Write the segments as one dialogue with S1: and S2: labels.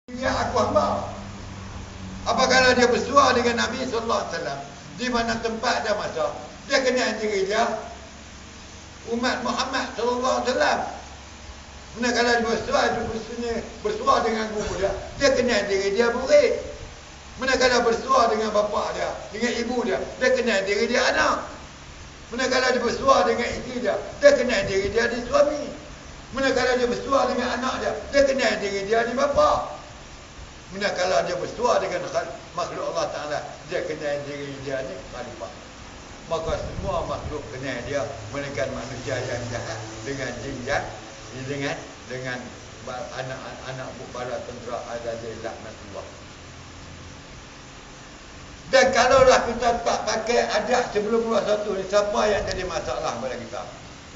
S1: Ya aku hamba. Apabila dia bersuara dengan Nabi SAW, di mana tempat dan masa, dia kenal diri dia umat Muhammad SAW. Manakala dia bersuara dengan guru dia kenal diri dia murid. Manakala bersuara dengan bapa dia, dengan ibu dia kenal diri dia anak. Manakala dia bersuara dengan isteri dia kenal diri dia di suami. Manakala dia bersuara dengan anak dia kenal diri dia di bapa. Manakala dia bersuara dengan makhluk Allah Ta'ala, dia kenal diri dia ni khalifah. Maka semua makhluk kenal dia, melainkan manusia yang jahat dengan jin dengan anak-anak bala tentera Azazil laknatullah. Dan kalaulah kita tak pakai adat sebelum 21 ni, siapa yang jadi masalah pada kita?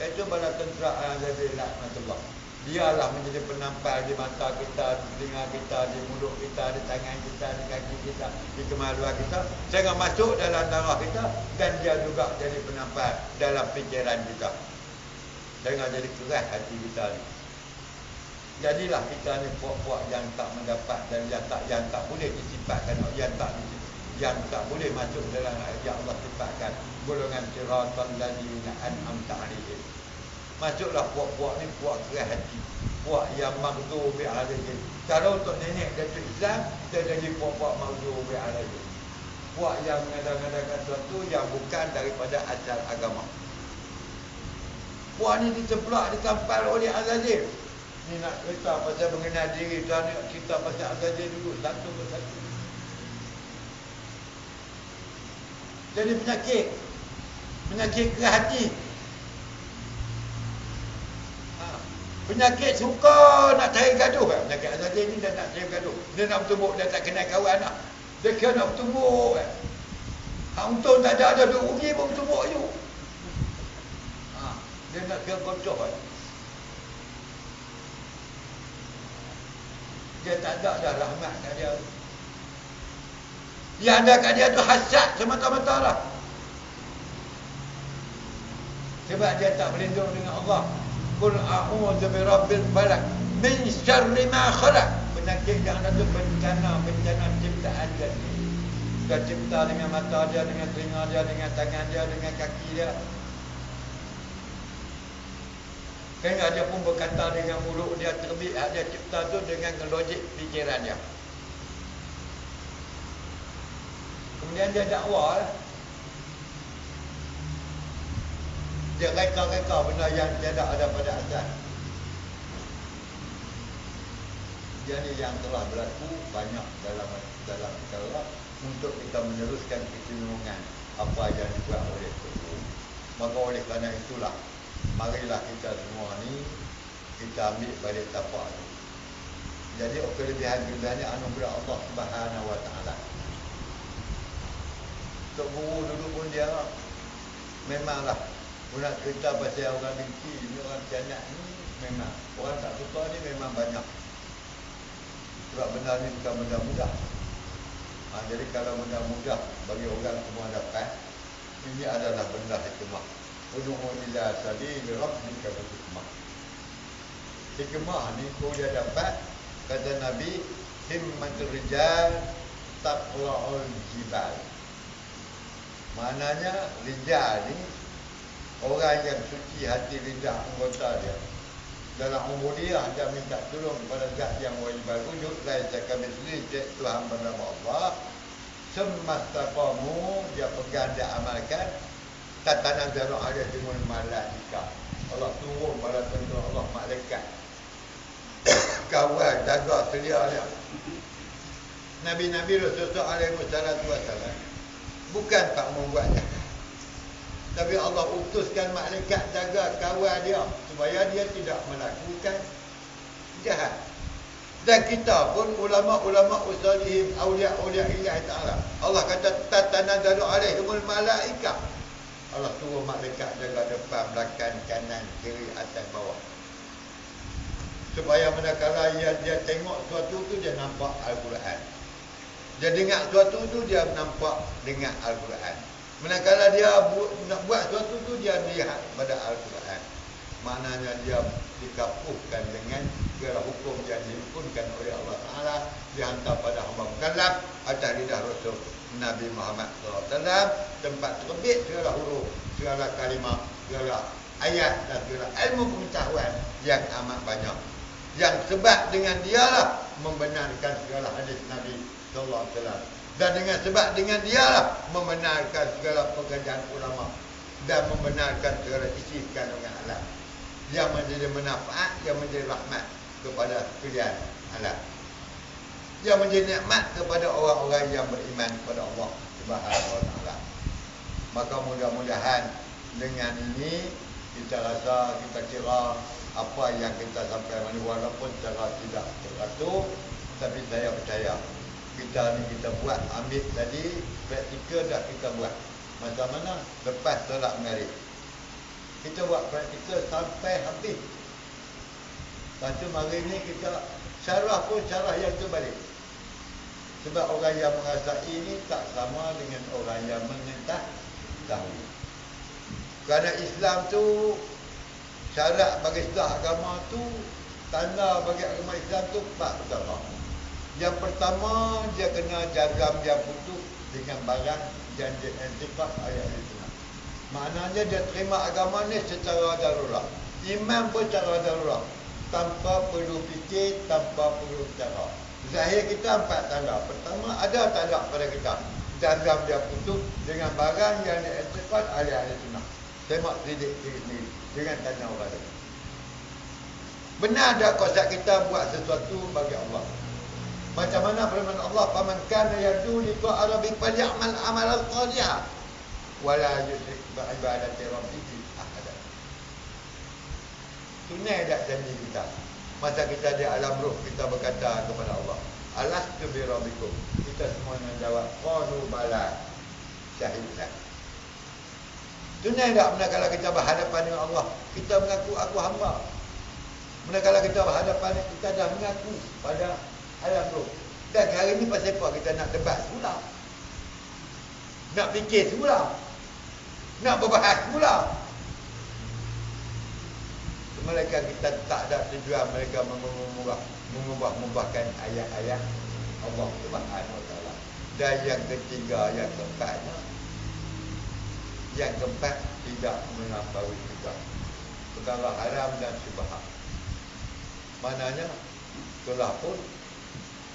S1: Iaitu bala tentera Azazil laknatullah. Dialah menjadi penampal di mata kita, di telinga kita, di mulut kita, di tangan kita, di kaki kita, di kemaluan kita, sehingga masuk dalam darah kita, dan dia juga jadi penampal dalam fikiran kita, sehingga jadi keras hati kita ni. Jadilah kita ni puak-puak yang tak mendapat dan yang tak boleh disifatkan, yang tak boleh masuk dalam yang Allah sifatkan golongan siratal ladzina an'amta 'alaihim. Masuklah puak-puak ni puak keras hati, puak yang maghdubi 'alaihim. Kalau untuk nenek Datuk Islam, dia jadi puak-puak maghdubi 'alaihim. Puak yang mengadakan sesuatu yang bukan daripada asal agama. Puak ni dicemplak, ditampal oleh Azazil. Ni nak cerita pasal mengenal diri, tuan nak cerita pasal Azazil dulu satu persatu. Jadi penyakit keras hati. Penyakit suka nak cari gaduh. Penyakit Azazil ni dia nak cari gaduh. Dia nak bertumbuk, dia tak kenal kawan lah. Dia kira nak bertumbuk. Untung tak ada duit rugi pun bertumbuk je. Dia nak kira kocoh. Dia tak ada dah rahmat kat dia. Yang ada kat dia tu hasad semata-mata lah. Sebab dia tak berlindung dengan Allah. Qul a'udzu birabbil falaq min syarri ma khalaq. Penyakit yang ada tu bencana ciptaan dia. Dia cipta dengan mata dia, dengan telinga dia, dengan tangan dia, dengan kaki dia. Sehingga dia pun berkata dengan mulut dia, terbit dia cipta tu dengan logik fikiran dia. Kemudian dia dakwa lah. Dia reka-reka benda yang tidak ada pada asal. Jadi yang telah berlaku banyak dalam perkara untuk kita meneruskan kecenderungan apa yang dibuat oleh Tuhan. Maka oleh kerana itulah, marilah kita semua ni kita ambil balik tapak tu. Jadi kelebihan-kelebihan ni anugerah Allah Subhanahu Wa Taala. Tok Guru dulu pun dia memanglah nak cerita pasal orang dengki ni, orang kianat ni, memang orang tak suka ni memang banyak. Sebab benda ni bukan benda mudah. Jadi kalau benda mudah bagi orang semua dapat, ini adalah benda hikmah. Ud'u ila sabili rabbika bil hikmah. Hikmah ni kalau dia dapat, kata Nabi, himmatul rijal taqla'ul jibal. Maknanya rijal ni orang yang suci hati lidah anggota dia. Dalam ubudiyah dia minta tolong kepada zat yang wajibal wujud, laisa kamitslihi Tuhan bernama Allah. Semastaqamu, dia pegang, dia amalkan. Tatanazzalu alaihimul malaika. Allah turun pada tentera Allah malaikat. Kawal jaga selia dia. Nabi-nabi Rasulullah alaihi wasallam bukan tak membuatnya, tapi Allah utuskan malaikat jaga kawal dia supaya dia tidak melakukan jahat. Dan kita pun ulama-ulama usalihin, aulia-aulia Allah Ta'ala, Allah kata tatanazzalu alaihimul malaika. Allah turun malaikat jaga depan, belakang, kanan, kiri, atas, bawah. Supaya manakala dia tengok sesuatu tu dia nampak Al-Quran. Dia dengar sesuatu tu dia nampak dengar Al-Quran. Manakala dia nak buat sesuatu tu dia lihat pada Al-Quran. Maknanya dia dikapuhkan dengan segala hukum yang dihukumkan oleh Allah Ta'ala dihantar pada hamba mukallaf atas lidah Rasul Nabi Muhammad SAW, tempat terbit segala huruf, segala kalimah, segala ayat dan segala ilmu pengetahuan yang amat banyak. Yang sebab dengan dialah membenarkan segala hadis Nabi sallallahu alaihi wasallam, dan dengan sebab dengan dialah membenarkan segala pekerjaan ulama dan membenarkan segala isi kandungan alam yang menjadi manfaat, yang menjadi rahmat kepada sekalian alam, yang menjadi nikmat kepada orang-orang yang beriman kepada Allah Subhanahu wa taala. Maka mudah-mudahan dengan ini kita rasa, kita kira apa yang kita sampaikan ini walaupun secara tidak teratur, tapi saya percaya kita ni kita buat, ambil tadi praktikal dah kita buat. Macam mana? Lepas solat maghrib kita buat praktikal sampai habis. Lepas tu maghrib ni kita syarah pun syarah yang terbalik. Sebab orang yang merasai ini tak sama dengan orang yang mengetahui. Kerana Islam tu, syarat bagi sah agama tu, tanda bagi agama Islam tu 4 perkara. Yang pertama, dia kena jaga dia putus dengan barang yang diantikat ayat itu. Maknanya dia terima agama ni secara darurat. Iman pun secara darurat, tanpa perlu fikir, tanpa perlu cara. Zahir kita 4 tanda. Pertama, ada tak ada pada kita jaga dia putus dengan barang yang diantikat ayat itu. Semak sidik diri dengan tanya orang lain. Benar tak kuasa kita buat sesuatu bagi Allah? Macam mana firman Allah, "Faman kana yarju liqa'a rabbih falyamal amalan shalihan wa la yusyrik bi ibadati rabbih ahada." Tunai tak janji kita? Masa kita di alam ruh, kita berkata kepada Allah, "Alastu bi rabbikum." Kita semuanya jawab, "Qalu bala." Syahidlah. Tunai tak manakala kita berhadapan dengan Allah, kita mengaku aku hamba. Manakala kita berhadapan, kita dah mengaku pada alam roh. Dan hari ni pasal apa kita nak debat semula? Nak fikir semula? Nak berbahas semula? Mereka kita tak ada tujuan mereka mengubah-ubahkan ayat-ayat Allah Subhanahu wa taala. Dan yang ketiga, yang keempatnya, yang keempat, tidak melampaui juga perkara haram dan syubhat. Maknanya telah pun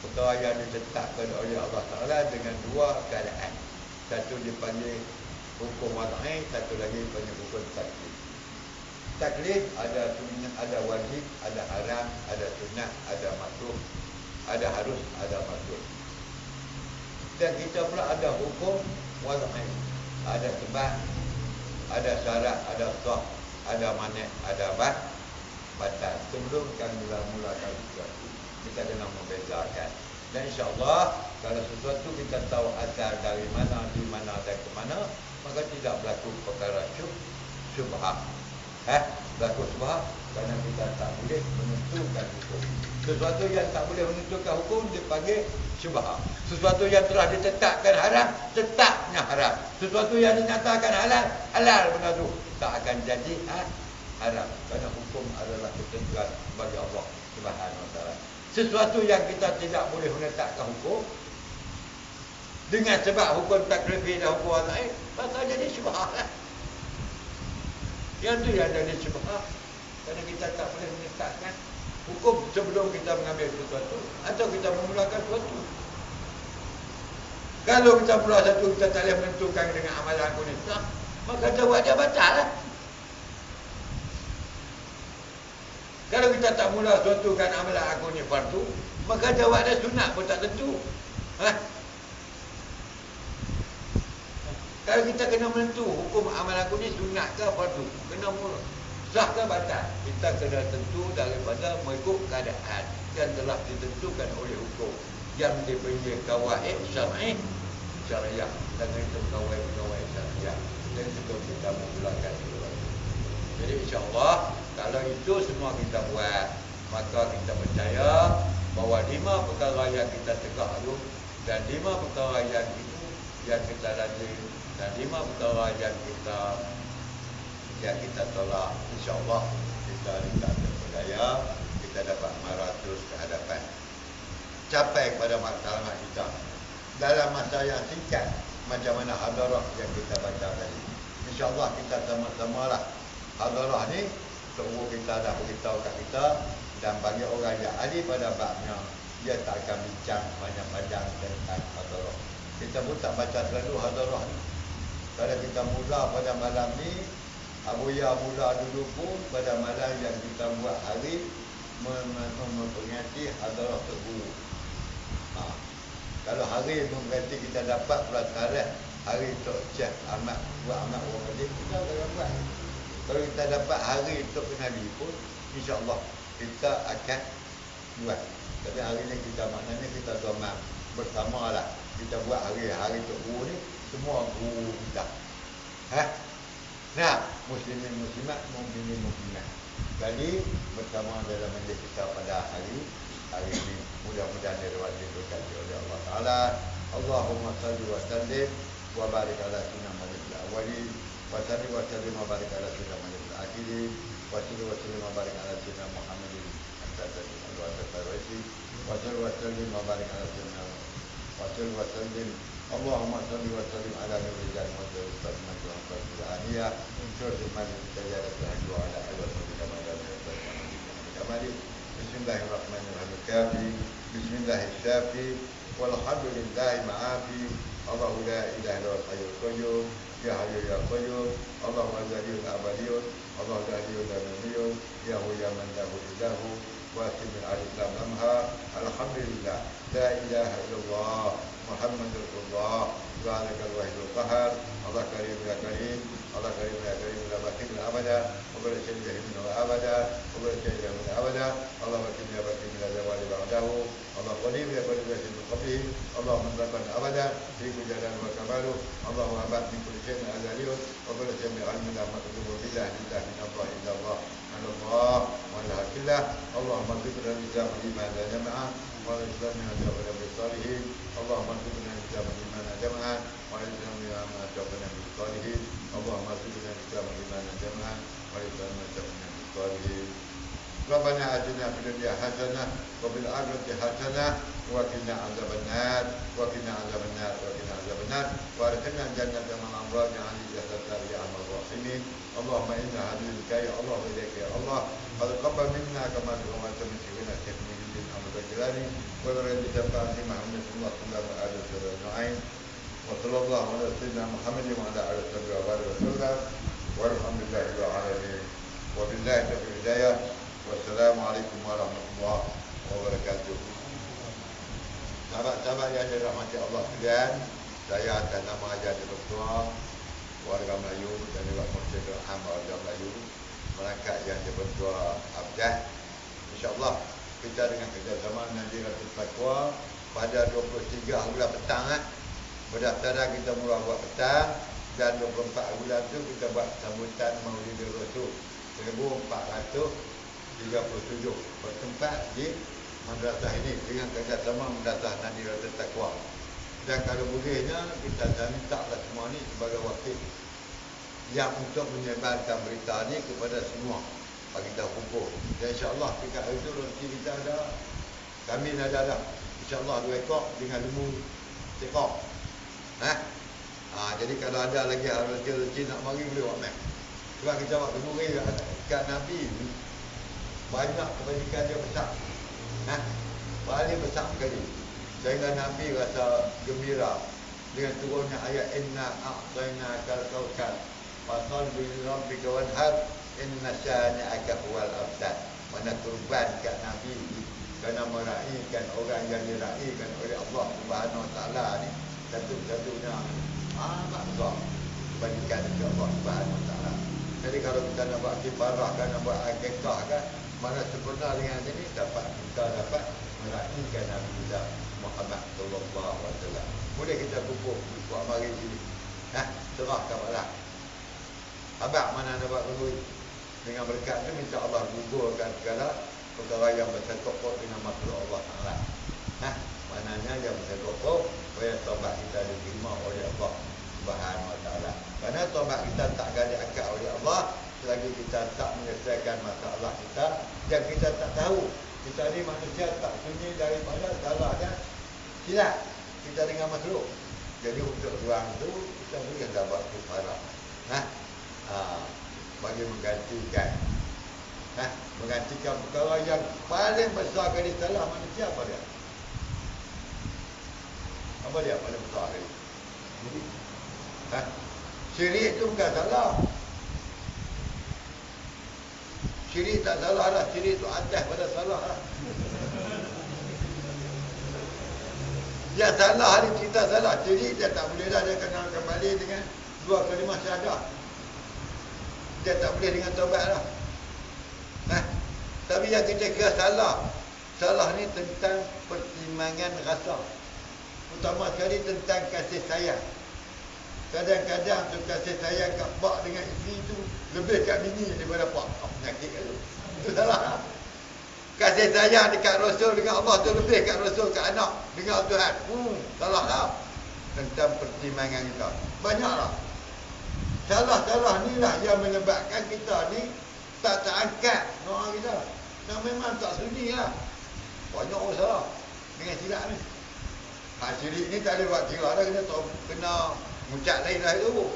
S1: perkara yang ditetapkan oleh Allah Ta'ala dengan 2 keadaan. Satu dipanggil hukum wad'i, satu lagi dipanggil hukum taklif. Taklif ada sunnah, ada wajib, ada haram, ada sunnah, ada makruh, ada harus, ada makruh. Dan kita pula ada hukum wad'i. Ada sebab, ada syarat, ada sah, ada manik, ada batal. Sebelum kami mulakan sesuatu, kita kena membezakan. Dan insyaAllah, kalau sesuatu kita tahu asal dari mana, di mana dan ke mana, maka tidak berlaku perkara syubhat. Berlaku syubhat kerana kita tak boleh menentukan hukum. Sesuatu yang tak boleh menentukan hukum dipanggil syubhat. Sesuatu yang telah ditetapkan haram, tetapnya haram. Sesuatu yang dinyatakan halal, halal benda tu tak akan jadi haram. Kerana hukum adalah ketentuan bagi Allah Subhanahu wa taala. Sesuatu yang kita tidak boleh menetapkan hukum dengan sebab hukum taklifi dan hukum lain, maka jadi syubhat lah. Yang tu yang jadi syubhat. Kerana kita tak boleh menetapkan hukum sebelum kita mengambil sesuatu atau kita memulakan sesuatu. Kalau kita mula satu, kita tak boleh menentukan dengan amalan aku ni, maka jawab dia batal lah. Kalau kita tak mula suatu kan amalan aku ni fardu, maka jawab dia sunat pun tak tentu. Kalau kita kena menentu hukum amalan aku ni sunat ke fardu, kena mula sah ke batal, kita kena tentu daripada mengikut keadaan yang telah ditentukan oleh hukum yang dipanggil qawaid syariah dan itu qawaid syariah. Dan sebelum kita memulakan sesuatu, jadi insyaAllah kalau itu semua kita buat, maka kita percaya bahawa 5 perkara yang kita tegak itu dan 5 perkara yang itu yang kita lazim dan 5 perkara yang kita tolak, insyaAllah kita terpedaya, kita dapat 500 ke hadapan. capai pada matlamat kita dalam masa yang singkat, macam mana hadarah yang kita baca tadi. InsyaAllah kita sama-sama lah hadarah ni Tunggu kita dah beritahu kat kita. Dan bagi orang yang ahli pada babnya, dia tak akan bincang panjang-panjang tentang hadarah. Kita pun tak baca selalu hadarah ni. Kalau kita mula pada malam ni, Abuya mula dulu pun pada malam yang kita buat hari memperingati hadarah terburuk. Kalau hari memperingati kita dapat pelajaran hari Tok Syekh Ahmad buat Ahmad orang Adik, kita akan buat. Kalau kita dapat hari Tok Nabi pun, insya-Allah kita akan buat. Tapi hari ni kita maknanya kita domak bersamalah. Kita buat hari Tok Guru ni semua guru kita. Nah, muslimin muslimat, mukminin mukminat. Jadi bersama dalam majlis kita pada hari ini, mudah-mudahan dirahmati oleh Allah Taala. Allahumma salli wa sallim wa barik ala sayyidina Muhammadil awwalin wa salli wa sallim wa barik ala sayyidina Muhammadil akhirin wa salli wa sallim wa barik ala sayyidina Muhammadin as-sadiqil wa'id wa salli wa sallim wa barik ala sayyidina wa salli wa sallim Allahumma salli wa sallim ala nabiyyina Muhammadin sallallahu alaihi wa sallam syurga majlis tajadat wa ala alihi wa sahbihi. Bismillahirrahmanirrahim. Kafi bismillahirrahmanirrahim. Walhamdulillahi ma'afi. Allahu la ilaha illa huwal hayyul qayyum. Ya hayyu ya qayyum. Allahu al-ghaniyyul abadiyyun. Allahu la ilaha illa huwa ya huwa ya man lahu ilahu wa asimil al-islam lamha. Alhamdulillah. La ilaha illallah. Muhammadur Rasulullah. Zalikal wahidul qahar. Allah karim ya karim. Allah karim ya karim la bakil abada. Wa la syarika lahu abada. Wa la syarika lahu abada. Allah bakil ya bakil la zawali ba'dahu. Allah qadim ya qadim ya min qablihi. Allah mutlaqan abada fi kujadan wa kamalu. Allah abad min kulli syai'in azaliyun. Wa la syai'in ilmin la maqdumu billah billah min Allah illa Allah. Allah wa la ilaha Allahumma zidna al-islam iman la jama'a wa la islamina jawala bi salihin. Allahumma zidna al-islam iman la jama'a wa la islamina jawala bi salihin. Allahumma zidna al-islam iman la jama'a wa la islamina jawala bi salihin. Rabbana atina fid dunya hasanah wa fil akhirati hasanah wa qina adzabannar wa qina adzabannar wa qina adzabannar wa arhamna jannata man amrana ali jazatar ya arhamar rahimin. Allahumma inna hadhihi ya Allah wa ilayka ya Allah qad qabbal minna kama tu'amatu min sirina takmilin amr jalali wa rabbi tabaraka Muhammad sallallahu alaihi wasallam wa sallallahu ala sayyidina Muhammad wa ala alihi wasallam walhamdulillahi rabbil alamin wa billahi taufiq hidayah. Wassalamualaikum warahmatullahi wabarakatuh. Sahabat-sahabat yang dirahmati Allah sekalian, saya atas nama Haji Doktor warga Melayu dan juga Masjidil Ham warga Melayu melangkah yang dipertua Abdah. InsyaAllah kita dengan kerjasama Nadira Taqwa pada 23 bulan petang berdaftaran kita mula buat petang, dan 24 bulan tu kita buat sambutan Maulidul Rasul 1437 bertempat di madrasah ini dengan kerjasama Madrasah Nadira Taqwa. Dan kalau bolehnya kita mintalah semua ni sebagai wakil yang untuk menyebarkan berita ni kepada semua bagi kita kumpul. Dan insya-Allah ketika itu rezeki kita ada, kami ada insya-Allah 2 ekor dengan lembu sekor. Jadi kalau ada lagi rezeki nak mari boleh buat mai. Sebab kita buat kenduri kat Nabi banyak kebajikan dia besar. Paling besar sekali. Sehingga Nabi rasa gembira dengan turunnya ayat inna a'tainakal kautsar fasalli li rabbika wanhar inna syani'aka huwal abtar. Mana kurban kat Nabi kerana meraihkan orang yang diraihkan oleh Allah Subhanahu Wa Taala ni satu-satunya amat besar kebajikan dari Allah Subhanahu Wa Taala. Jadi kalau kita nak buat kifarah kan, nak buat akikah kan, mana sempurna dengan ini kita dapat meraihkan Nabi kita Muhammad sallallahu alaihi wasallam. Boleh kita kumpul buat mari sini. Serahkan Allah. Abang mana nak buat kenduri dengan berkat tu, minta Allah gugurkan segala perkara yang bersekongkol dengan makhluk Allah Taala. Maknanya yang bersekongkol supaya taubat kita diterima oleh Allah Subhanahu Wa Taala. Kerana taubat kita tak akan diangkat oleh Allah selagi kita tak menyelesaikan masalah kita yang kita tak tahu Kita ni manusia tak sunyi daripada salah dan silap kita dengan makhluk. Jadi untuk ruang tu kita boleh dapat kufara. Bagi menggantikan menggantikan perkara yang paling besar kali salah manusia apa dia? Apa dia paling besar kali? Syirik itu bukan salah. Syirik tak salah lah. Syirik itu atas pada salah lah. Dia salah hari cerita salah. Syirik dia tak boleh dah. Dia kena kembali dengan dua kalimah syahadah. Dia tak boleh dengan taubat lah. Tapi yang kita kira salah, salah ni tentang pertimbangan rasa. Utama sekali tentang kasih sayang. Kadang-kadang tu kasih sayang kat pak dengan isteri tu lebih kat bini daripada pak. Penyakit kat tu. Itu salah. Kasih sayang dekat Rasul dengan Allah tu lebih kat Rasul kat anak dengan Tuhan. Salah lah. Tentang pertimbangan kita. Banyaklah. Salah-salah ni lah yang menyebabkan kita ni tak terangkat doa kita. Dan memang tak sunyi lah. Banyak orang salah dengan silap ni. Syirik ni tak ada buat kira dah. Kena ngucap lain lah itu.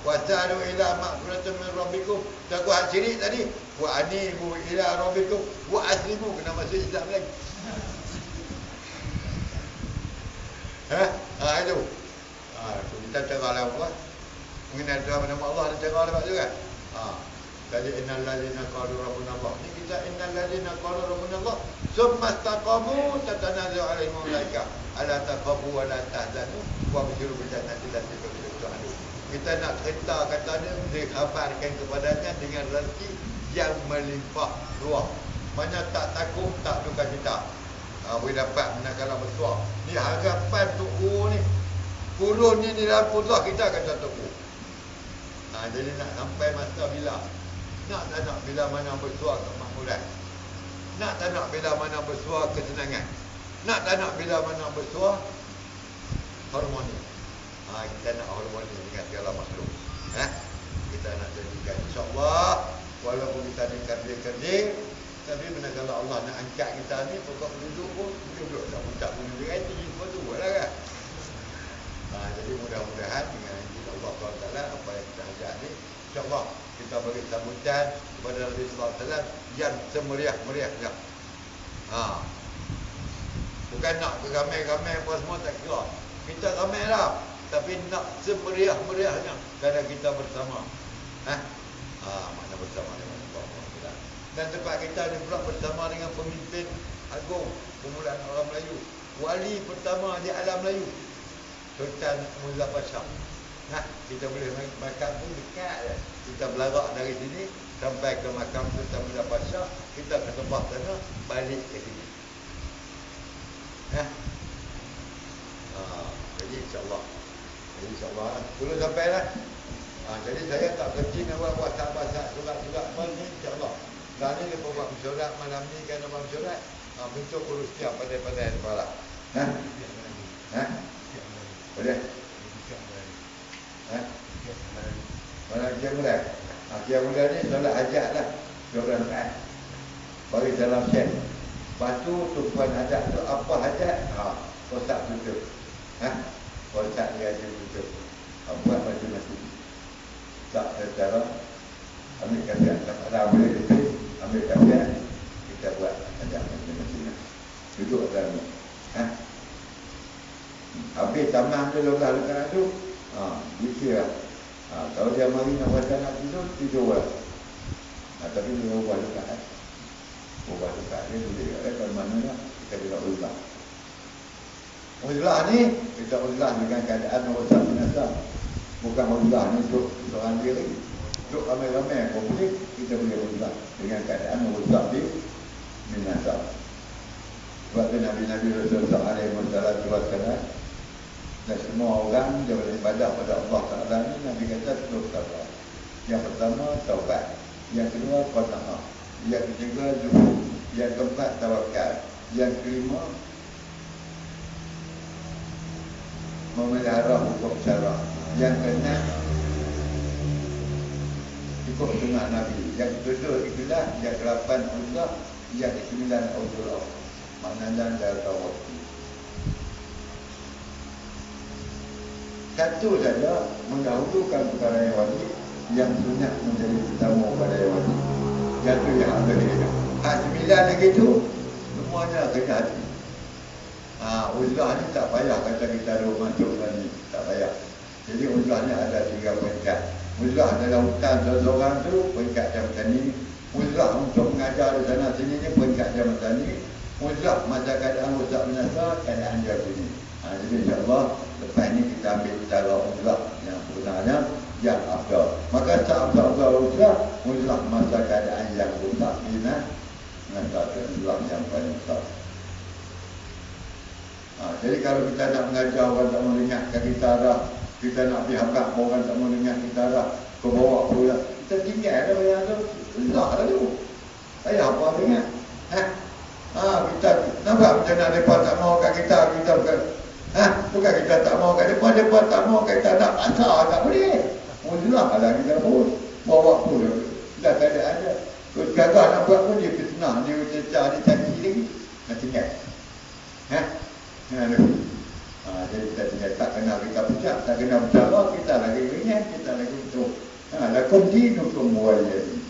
S1: Wasadu ila maghfiratan min rabbikum. Takut hak syirik tadi. Wa anibu ila rabbikum wa aslimu. Kena masuk Islam lagi. Itu. Kita cara lah apa? Mengenai Tuhan nama Allah ada cara lepas tu kan? Jadi innal ladzina qalu rabbuna Allah. Ni kita innal ladzina qalu rabbuna Allah summa istaqamu tatanazzalu alaihim malaikah alla takhafu wa la tahzanu wa basyiru bil jannati allati tu'adun. Kita nak cerita kata dia dikhabarkan kepadanya dengan rezeki yang melimpah ruah. Banyak tak takut, tak duka cita. Boleh dapat manakala bersuah. Ni harapan tuku ni. Kurun ni di dalam putah kita kata tuku. Jadi nak sampai masa bila? Nak tak nak bila mana bersuah kemakmuran? Nak tak nak bila mana bersuah kesenangan? Nak tak nak bila mana bersuah harmoni? Kita nak harmoni dengan segala makhluk. Kita nak jadikan insyaAllah. Walaupun kita ni kerja-kerja, tapi manakala Allah nak angkat kita ni, pokok duduk pun duduk tak ucap pun duduk hati pun tu lah kan. Jadi mudah-mudahan dengan izin Allah SWT apa yang kita ajak ni, insyaAllah kita bagi sambutan kepada Nabi SAW yang semeriah-meriahnya. Bukan nak ramai-ramai apa semua tak kira. Kita ramai lah, tapi nak semeriah-meriahnya kerana kita bersama. Makna bersama dengan Allah SWT. Dan tempat kita ni pula bersama dengan pemimpin agung permulaan orang Melayu. Wali pertama di alam Melayu, Sultan Mulla Pasha. Kita boleh makam pun dekat je. Kita belarak dari sini sampai ke makam Sultan Mulla Pasha, kita ke tempat sana, balik ke sini. Jadi insyaAllah. Dulu sampai lah. Jadi saya tak kerja nak buat sahabat surat-surat apa ni, insyaAllah. Dan ni lepas buat mesyuarat malam ni kan buat mesyuarat, bentuk urus siap pandai-pandai kepala. Boleh? Malam Qiyam Mulai. Qiyam Mulai ni solat hajat lah, 12 rakaat. Bagi dalam set. Lepas tu tupuan hajat tu apa hajat? Kosak tutup. Kosak dia ada tutup. Buat macam-macam. Tak secara ambil kafiat. Tak ada boleh tutup. Ambil kafiat. Kita buat hajat macam-macam. Duduk dalam ni. Habis tamam tu 12 rakaat tu. Dikira lah. Kalau dia mari nak baca nak tidur lah. Tapi dia ubah rakaat. Ubah rakaat ni boleh. Kalau mana lah, kita boleh ubah. Uzlah ni, kita uzlah dengan keadaan orang tak binasa. Bukan uzlah ni duduk seorang diri. Duduk ramai-ramai pun boleh, kita boleh uzlah dengan keadaan orang tak binasa. Sebab tu Nabi-Nabi Rasulullah SAW dan semua orang dia beribadah pada Allah Ta'ala ni, Nabi kata 10 perkara. Yang pertama, taubat. Yang kedua, qana'ah. Yang ketiga, zuhud. Yang keempat, tawakal. Yang kelima, memelihara hukum syarak. Yang keenam, ikut sunnah Nabi. Yang ketujuh, ikhlas. Yang ke-8, uzlah.
S2: yang ke-9 uzlah. Maknanya jangka waktu. Satu saja mendahulukan perkara yang wajib, yang sunat menjadi utama pada yang wajib. Jatuh yang ada kita. Hak 9 lagi tu semuanya kena hati. Uzlah ni tak payah kata kita ada masuk tadi, tak payah. Jadi uzlah ni ada 3 peringkat. Uzlah dalam hutan seseorang tu peringkat jabatan ni. Uzlah untuk mengajar di sana sini ni peringkat jabatan ni. Uzlah masa keadaan rusak binasa keadaan dia bunyi. Jadi insyaAllah lepas ni kita ambil cara uzlah yang sebenarnya yang afdal. Maka tak afdal uzlah masa keadaan yang rusak binasa dengan satu uzlah yang paling besar. Jadi kalau kita nak mengajar orang tak mengingatkan kita dah, kita nak pergi habak orang tak mengingat kita dah, ke bawah pula, kita tinggal dah yang tu, uzlah dah tu. Saya apa ingat? Kita nampak macam mana mereka tak mau kat kita bukan. Bukan kita tak mau kat mereka tak mau kat kita nak pasal tak boleh. Uzlah lah kita pun. Bawa pun dah tak ada aja. Terus gagah nak buat pun dia fitnah, dia cecah, dia caci lagi. Nak tinggal. Jadi kita tinggal tak kena kita pecah, tak kena bercara, kita lagi ringan, kita lagi utuh. Lakum dinukum waliyadin.